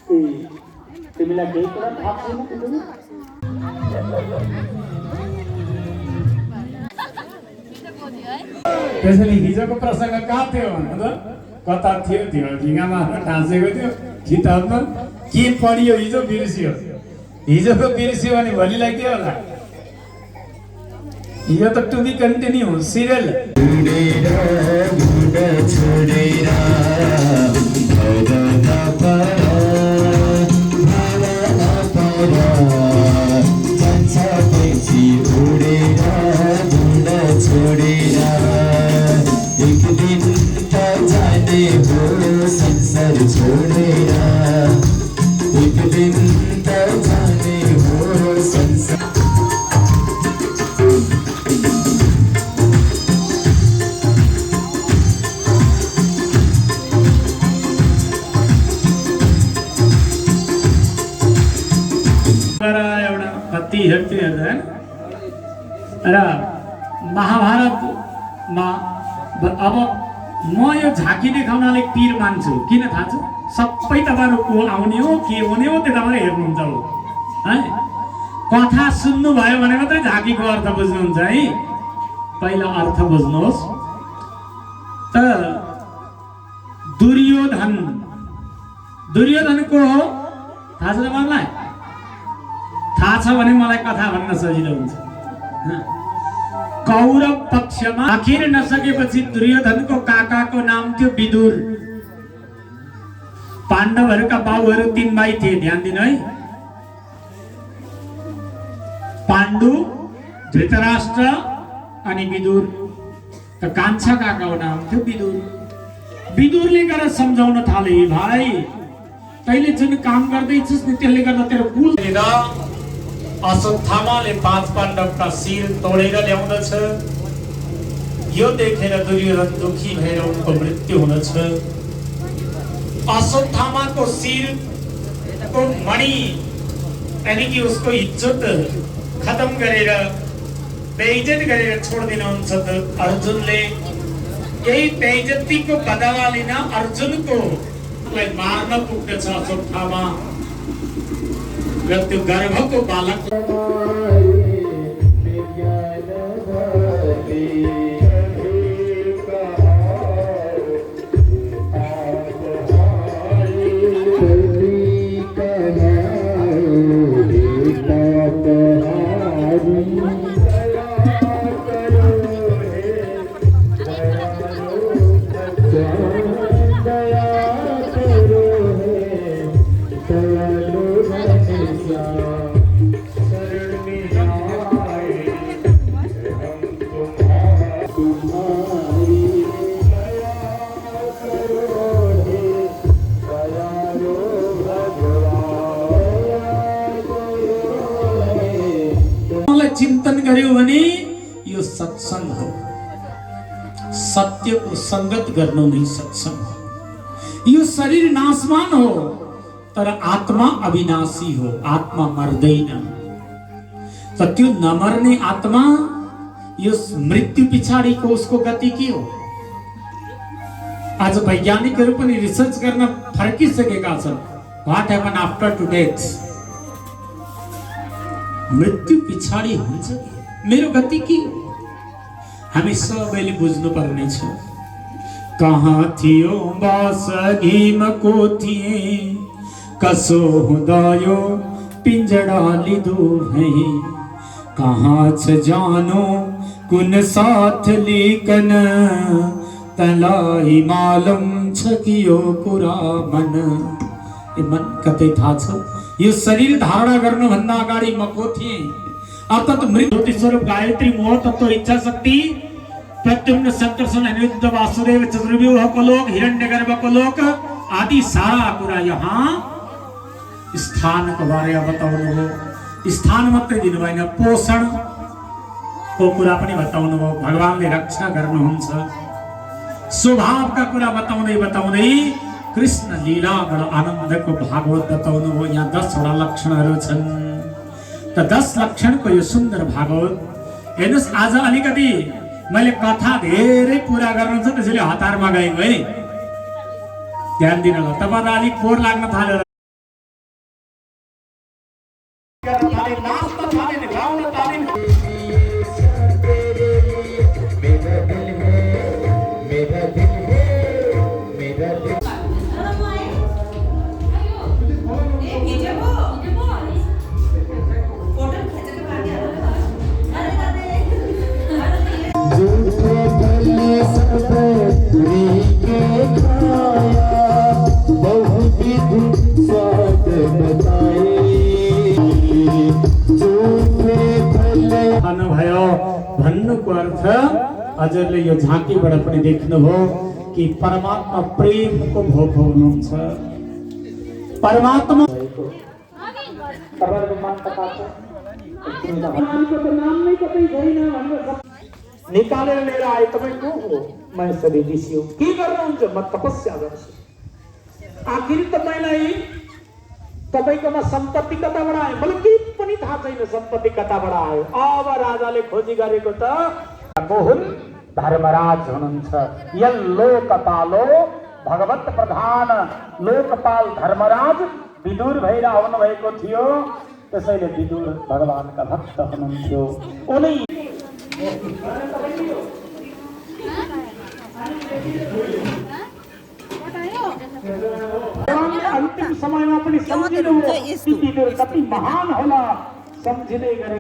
तिमीलाई केही कुरा थाहा छैन तिमीले? त्यसैले हिजोको प्रसङ्ग कहाँ थियो भन्नु त? कता थियो त्यो ढिङ्गामा ढाँसेको थियो किताबमा के पढियो हिजो बिर्सियो। हिजोको बिर्सियो भने भोलिलाई के होला? यो त टु बी कन्टिन्यू सिरियल। एक दिन त जाने हो संसार छोडेर, एक दिन त जाने हो संसार। एउटा कति हेर्थ्यो हेर्दा र महाभारतमा अब म यो झाँकी देखाउनाले पीर मान्छु। किन थाहा छ? सबै तपाईँहरू को आउने हो के हुने हो त्यो तपाईँले हेर्नुहुन्छ हो है। कथा सुन्नुभयो भने मात्रै झाँकीको अर्थ बुझ्नुहुन्छ है। पहिला अर्थ बुझ्नुहोस् त। दुर्योधन को हो थाहा छ तपाईँलाई? थाहा छ भने मलाई कथा भन्न सजिलो हुन्छ। कौरव पक्षमा आखिर नसकेपछि दुर्योधनको काकाको नाम थियो विदुर। पाण्डवहरूका बाबुहरू 3 भाइ थिए, ध्यान दिनु है। पाण्डु, धृतराष्ट्र अनि विदुर। त कान्छा काकाको नाम थियो विदुर। विदुरले गएर सम्झाउन थाले, भाइ तैले जुन काम गर्दैछस् नि त्यसले गर्दा तेरो कुल अश्वत्थामाले 5 पाण्डवका शिर तोडेर ल्याउँदछ। यो देखेर दुर्योधन दुखी भएर उनको मृत्यु हुँदछ। अश्वत्थामाको शिरको मणि यानी कि उसको इज्जत खत्म गरेर बेइज्जत गरेर छोडिदिनुहुन्छ त अर्जुनले। यही बेइज्जतीको बदला लिन अर्जुनको मार्न पुग्दछ अश्वत्थामा र त्यो गर्भको बालक। चिंतन गर्यो भने यो सत्संग हो। सत्यको संगत गर्नु नै सत्संग हो। यो शरीर नाशवान हो तर आत्मा अविनाशी हो। आत्मा मर्दैन। त त्यो नमर्ने आत्मा यो मृत्यु पछाडिको उसको गति के हो? आज वैज्ञानिकहरू पनि रिसर्च गर्न फर्किसकेका छन्। What happen after two death? मृत्यु पछाडि हुन्छ कि मेरो गति के हो? हामी सबैले बुझ्नु पर्ने छ। कहाँ थियो बास घिमको थिए, कसो हुँदा यो पिंजडा लिदो है। कहाँ छ जानो कुन साथ लिकन, तलाई मालूम छ कि यो कुरा मन। ए मन कतै थाहा छ? यो शरीर धारणा गर्नु भन्दा अगाडि म को थिए? अर्थात मृत्यु स्वरूप गायत्री मोह तत्व इच्छा शक्ति प्रद्युम्न संकर्षण अनिरुद्ध वासुदेव चतुर्व्यूहको लोक हिरण्यगर्भको लोक आदि सारा कुरा यहाँ स्थानको बारेमा बताउनु हो। स्थान मात्रै दिनु भएन, पोषण को कुरा पनि बताउनु हो। भगवानले रक्षा गर्नुहुन्छ। स्वभावका कुरा बताउँदै कृष्ण लीलाबाट आनन्दको भागवत बताउनु हो। यहाँ 10 वटा लक्षणहरू छन्। त 10 लक्षणको यो सुन्दर भागवत हेर्नुहोस्। आज अलिकति मैले कथा धेरै पूरा गर्नु छ, त्यसैले हतारमा गएको है। ध्यान दिनु होला। तपाईलाई अलिक पोहोर लाग्न थाल्यो। नाचता थाले ने गाउन थाले मेरा दिल है मेरा दिल है मेरा दिल झूठे भले सब के खाया बहुत ही स्वाद बताए झूठे भले खानु भयो भन्नुको अर्थ हजुरले यो झाँकीबाट पनि देख्नुभयो कि परमात्मा प्रेमको भोक हुनुहुन्छ। परमात्मा तपाईँहरूको मन कता छ भगवानको त नाम नै कतै छैन भनेर निकालेर लिएर आए। तपाईँ को हो? म यसरी ऋषि हो। के गर्नुहुन्छ? म तपस्या गर्छु। आखिर तपाईँलाई तपाईँकोमा सम्पत्ति कताबाट आयो? मलाई केही पनि थाहा छैन सम्पत्ति कताबाट आयो। अब राजाले खोजी गरेको त को हुन्? धर्मराज हुनुहुन्छ। य लोकपालो भगवत प्रधान लोकपाल धर्मराज विदुर भएर आउनु भएको थियो। त्यसैले विदुर भगवानका भक्त हुनुहुन्थ्यो। उनी अन्तिम समयमा पनि सम्झिनु कि विदुर कति महान होला सम्झिँदै गरे।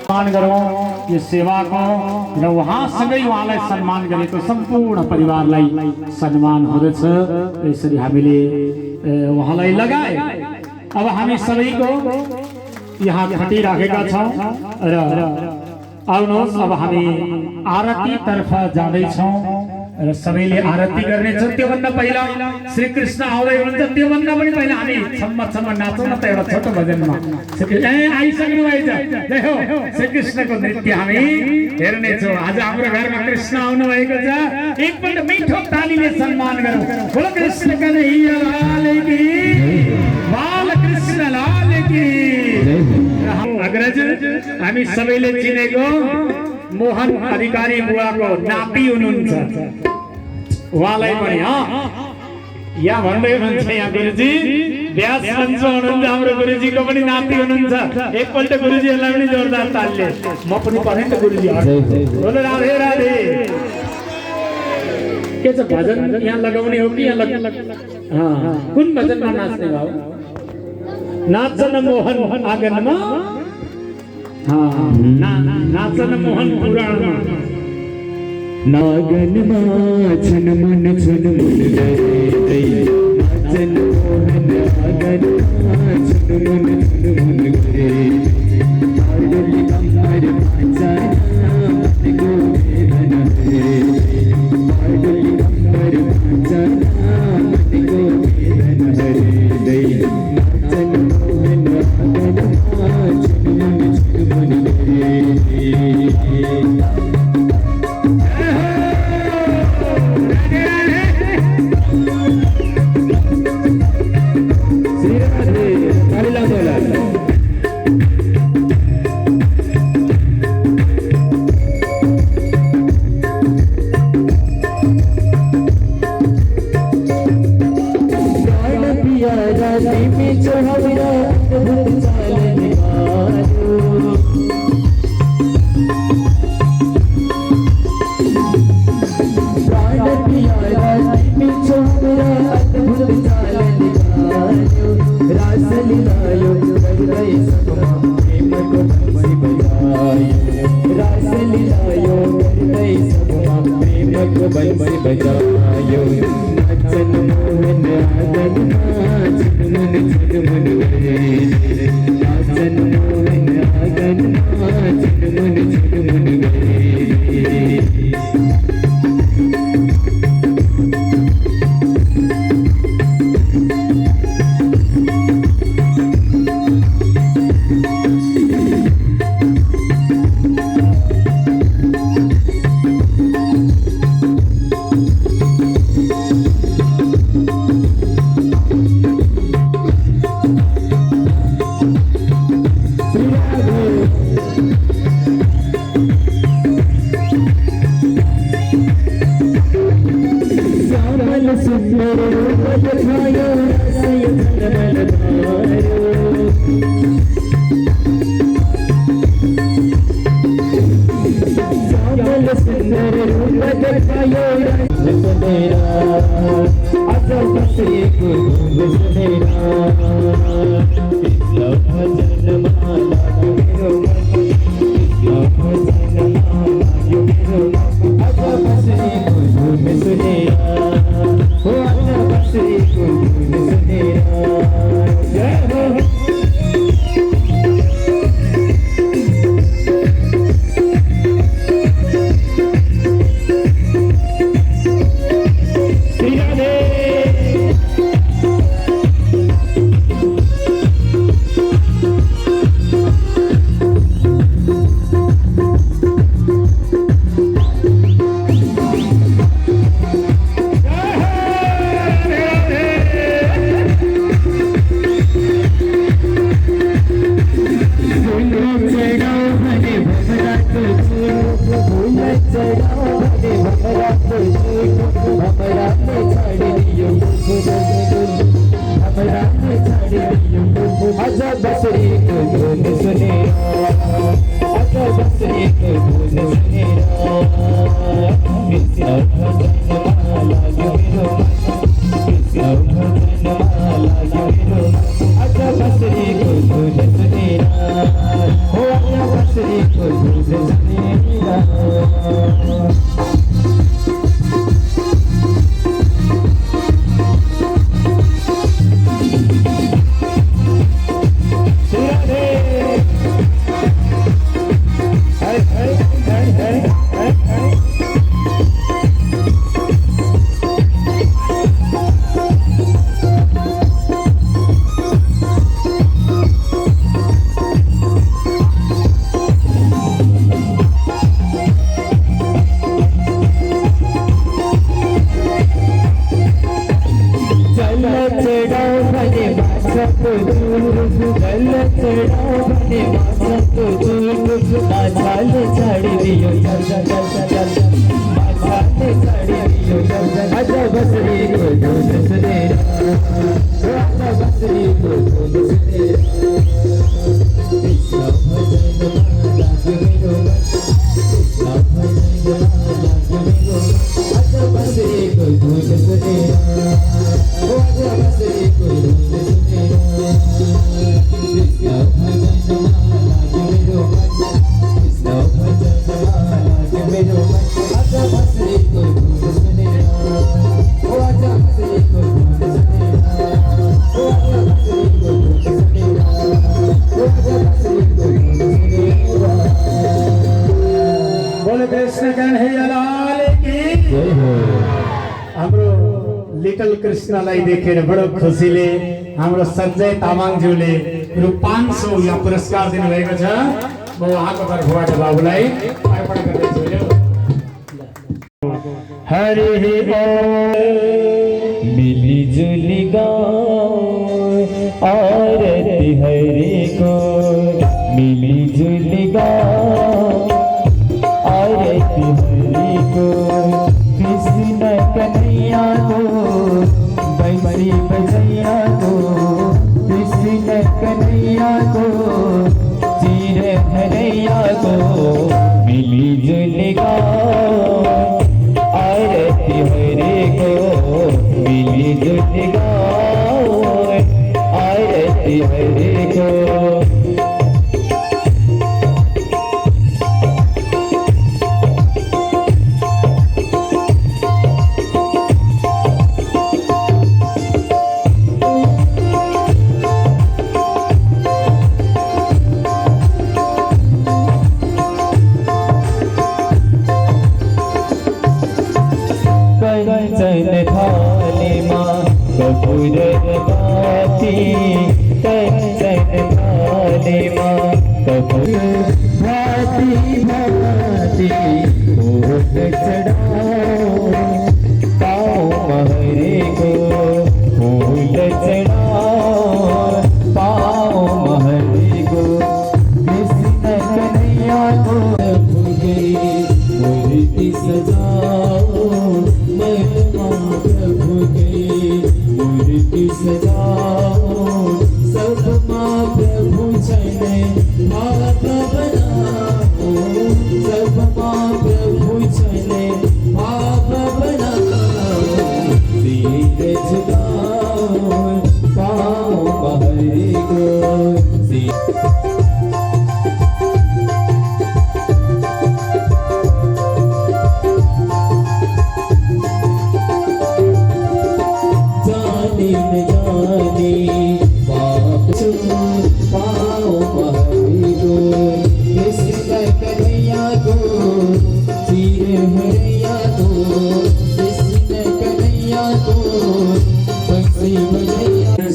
सम्मान गरौँ यो सेवाको र उहाँसँगै उहाँलाई सम्मान गरेको सम्पूर्ण परिवारलाई सम्मान हुँदछ। यसरी हामीले उहाँलाई लगाए। अब हामी सबैको यहाँ खटिराखेका छौँ र आउनुहोस् अब हामी आरतीतर्फ जाँदैछौँ र सबैले आरती गर्नेछौँ। त्योभन्दा पहिला श्री कृष्ण आउँदै हुनुहुन्छ। त्योभन्दा पनि पहिला हामी छम्म नाचौँ न त एउटा छोटो भजनमा। आइसक्नु भएछ। जय हो श्री कृष्णको नृत्य हामी हेर्नेछौँ। आज हाम्रो घरमा कृष्ण आउनु भएको छ। एकपल्ट मिठो तालीले सम्मान गरौँ। बोलो कृष्ण कन्हैया लाल की, बाल कृष्ण लाल की। अग्रज हामी सबैले चिनेको मोहन अधिकारी बुवाको नाति हुनुहुन्छ। उहाँलाई पनि यहाँ भन्दै हुनुहुन्छ यहाँ गुरुजी व्यास सन्च हुनुहुन्छ। हाम्रो गुरुजीको पनि नाति हुनुहुन्छ। एकपल्ट गुरुजीहरूलाई पनि जोरदार तालले म पनि पढेँ त गुरुजी। बोलो राधे राधे। के छ भजन यहाँ लगाउने हो कि यहाँ कुन भजनमा नाच्ने भाउ? नाचन मोहन आँगनमा, नाचन मोहन पुराणमा। नागनमा छन मन गरे नाचन मोहन आँगनमा छन मन गरे पाडली कमर पाचाना मन को वेदन हरे पाडली कमर पाचाना मन को वेदन हरे नाचन मोहन आँगनमा छन मन गरे। श्यामल सुंदर रूप दिखायो रसय धर्मल धारो श्यामल सुंदर रूप दिखायो रसय तेरा अजब से गुरु तेरा इस्लाम भजन माला मेरो मन इस्लाम भजन माला मेरो मन अजब से गुरु तेरा ओ अजब से गुरु तेरा जय हो अजब बसरी को धुन सुने अजब बसरी को धुन सुने कृष्ण भजन माला यो मेरो कृष्ण भजन माला यो मेरो अजब बसरी को धुन सुने हो अजब बसरी को धुन सुने कृष्ण लाई देखेर बडो खुसीले हाम्रो सञ्जय तामाङज्यूले रु 500 या पुरस्कार दिनुभएको छ। म उहाँको तर्फबाट बाबुलाई अर्पण गर्दैछु। हरि मिली जुली गाओ आरती हरि को मिली जुली गाओ आरती हरि को कृष्ण कन्हैया को बंसी बजैया को कृष्ण कन्हैया को चीर हरैया को मिली जुली गाओ आरती हरि को मिली जुली गाओ आरती हरि को। कंचन थाली माँ कपूर बाती कंचन थाली माँ कपूर भाती भाती भोग चढ़ाओ पाओ महरे को फूल चढ़ाओ पाओ महरे को पाप बनाओ सबमा प्रभु चले पाप बनाओ सीधे झुकाओ पाओ बहरी को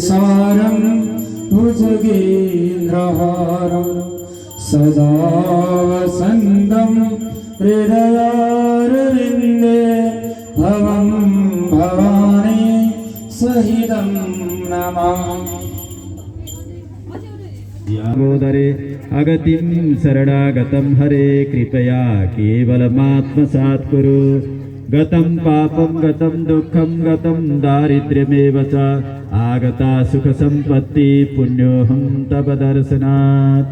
सारं भुजगेन्द्रहारं सदा वसन्तं हृदयारविन्दे भवं भवानी सहितं नमामि। यागोदरे अगतिं शरणागतं हरे कृपया केवलमात्मसात् कुरु गतं पापं गतं दुःखं गतं दारिद्र्यमेव च आगता सुखसम्पत्ति पुण्योऽहं तव दर्शनात्।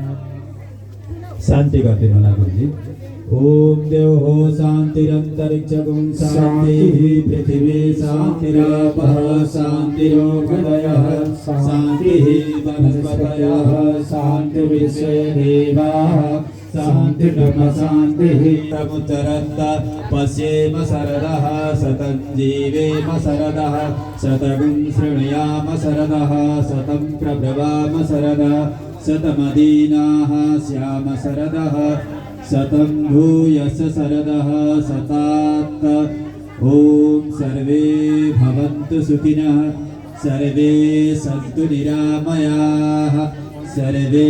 शान्ति गर्दै होला गुरुजी। ओम देव हो शान्तिरन्तरिक्षगुं शान्तिः पृथिवी शान्तिरापः शान्तिरोगदयः शान्तिः वनस्पतयः शान्तिर्विश्वे देवाः शान्तिर्ब्रह्म शान्तिः समुच्चरन्त पश्येम शरदः शतं जीवेम शरदः शतगुं शृणुयाम शरदः शतं प्रब्रवाम शरदः शतमदीनाः स्याम शरदः शतं भूयस शरदः शतात्। ॐ सर्वे भवन्तु सुखिनः सर्वे सन्तु निरामयाः सर्वे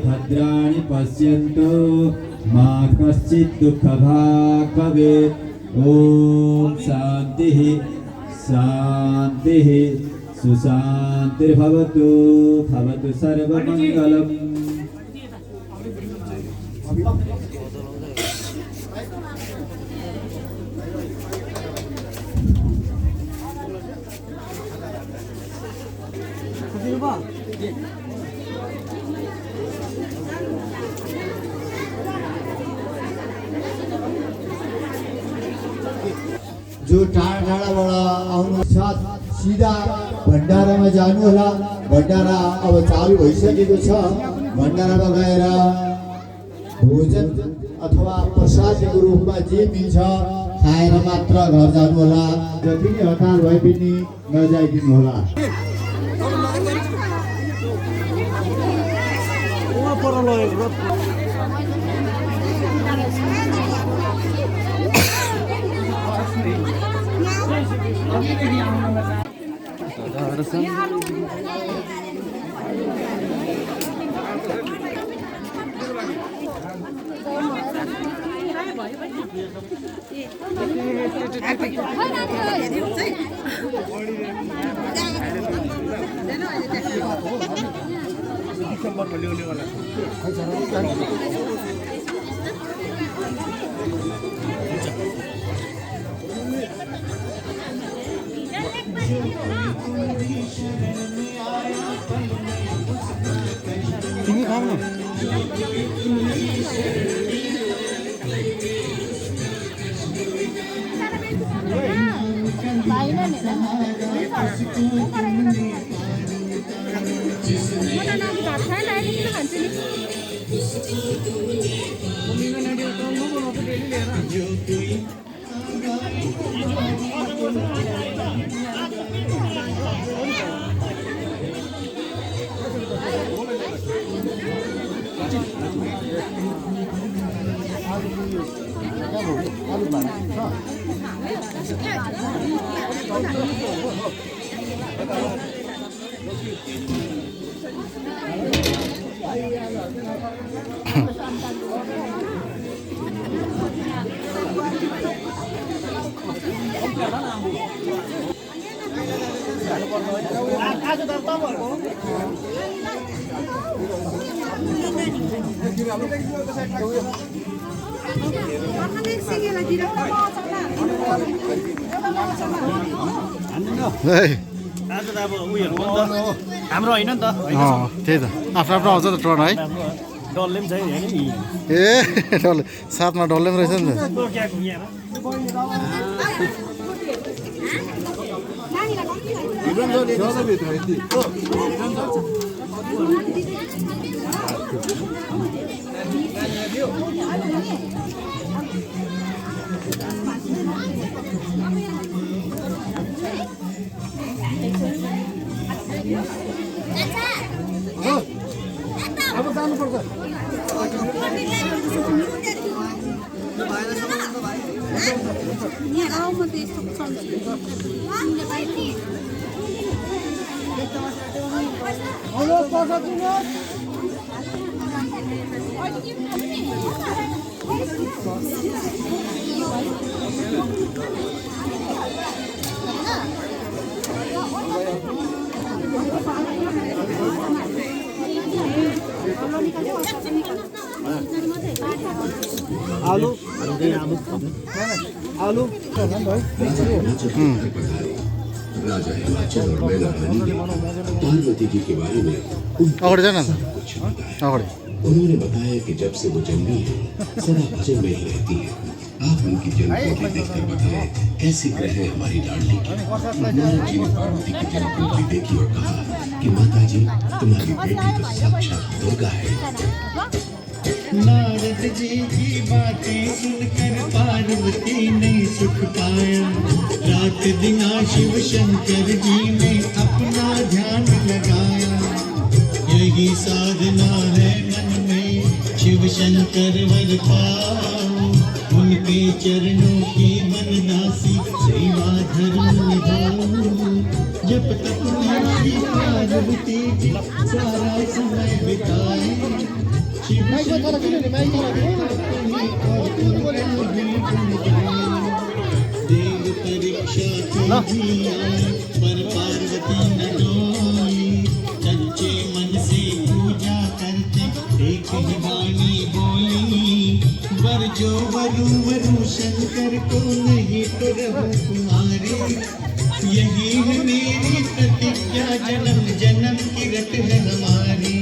भद्राणि पश्यन्तु मा कश्चित् दुःखभाग् भवेत्। ॐ शान्तिः शान्तिः सुशान्तिर्भवतु भवतु सर्वमङ्गलम्। जो टाढाबाट आउनुहुन्छ सिधा भण्डारामा जानु होला। भण्डारा अब चालु भइसकेको छ। भण्डारामा गएर भोजन अथवा प्रसादको रूपमा जे मिल्छ खाएर मात्र घर जानु होला। जति नै हतार भए पनि नजाइदिनु होला। तिमी खाऊ न। आज त अब उयोहरू हाम्रो होइन नि त त्यही त आफ्नो आफ्नो आउँछ त टर्न है डल्ले पनि छैन नि ए डल्ले साथमा डल्ले पनि रहेछ नि त अब जानुपर्छ आलू आलू राजा हिमाचल और मैना रानी ने पार्वती जी के बारे में अगाडि जान कुछ बताया। अगाडि उन्होंने बताया कि जब से वो जन्मी है सदा भजन में ही रहती है। आप उनकी जन्म को देखकर बताएं कैसी ग्रह है हमारी लाडली की। नारद जी ने पार्वती की जन्म को देखी और कहा कि माता जी तुम्हारी बेटी तो साक्षात दुर्गा है। नारद जी की बातें सुनकर पार्वती ने सुख पाया। रात दिन शिव शंकर जी ने अपना ध्यान लगाया। यही साधना है मन में शिव शंकर वर पाओ। उनके चरणों की मनदासी सेवा धर्म निभाओ। जब तक हमारी पार्वती जी सारा समय बिताए। देव परीक्षा की पर पार्वती न डोली। सच्चे मन से पूजा करते एक ही वाणी बोली। वर जो वरु वरु शंकर को नहीं तो रहो कुमारी। यही है मेरी प्रतिज्ञा जन्म जन्म की रट है हमारी।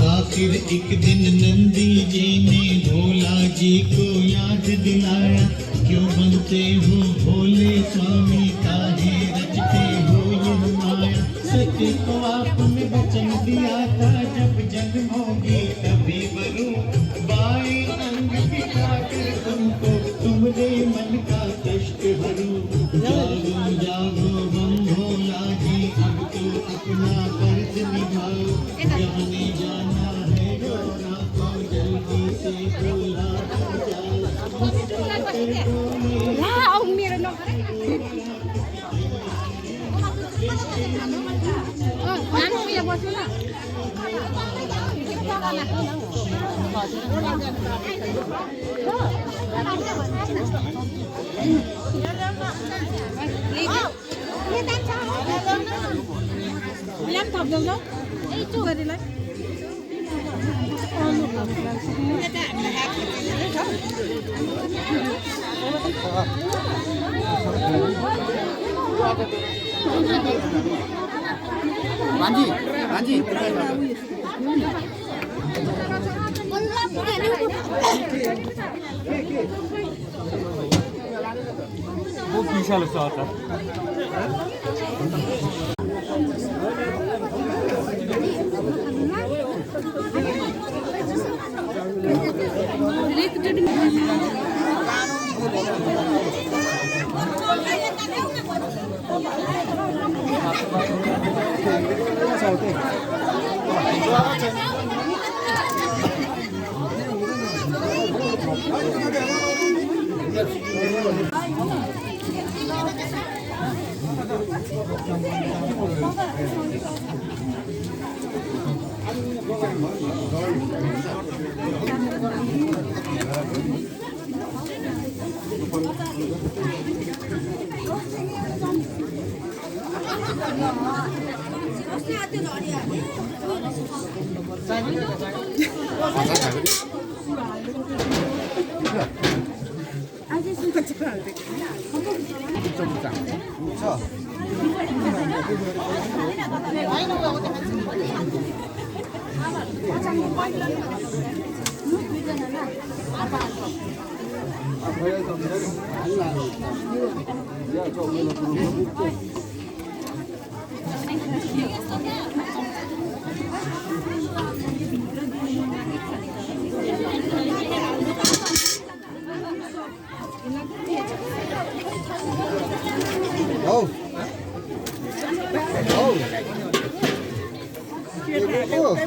आखिर एक दिन नंदी जी ने भोला जी को याद दिलाया। क्यों बनते हो भोले स्वामी काहे रचते हो ये माया। सत्य को आपने वचन दिया था जब जन्म होगी तभी वरु। बाएं अंग पिटाकर तुमको तुम्हारे मन का कष्ट हरू। जागो जागो बम भोला जी अब तो अपना फर्ज निभाओ। जाने जाना है गौरा को जल्दी से भोला जाओ।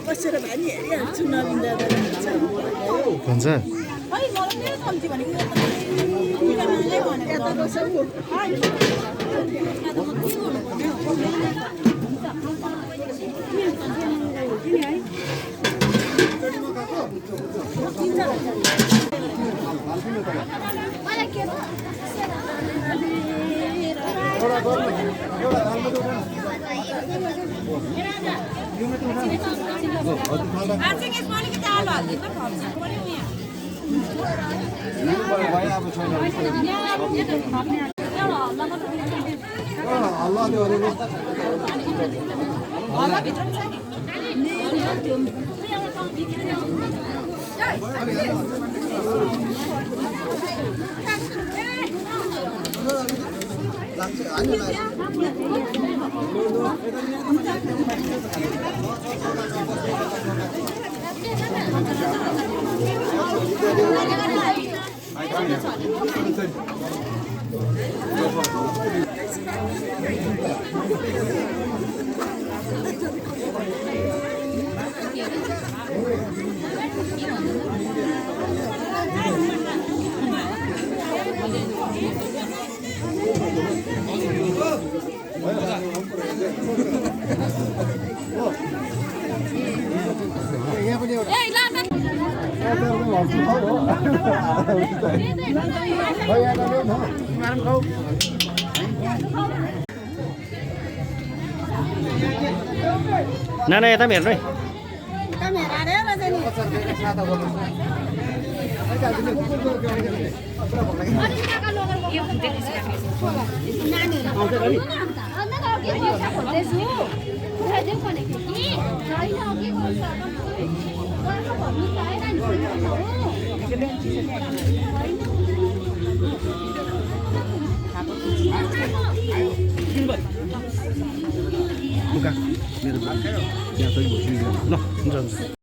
बसेर भाइ हेरिहाल्छु नबिन्दा हुन्छ ना यता पनि हेर्नु है मेरो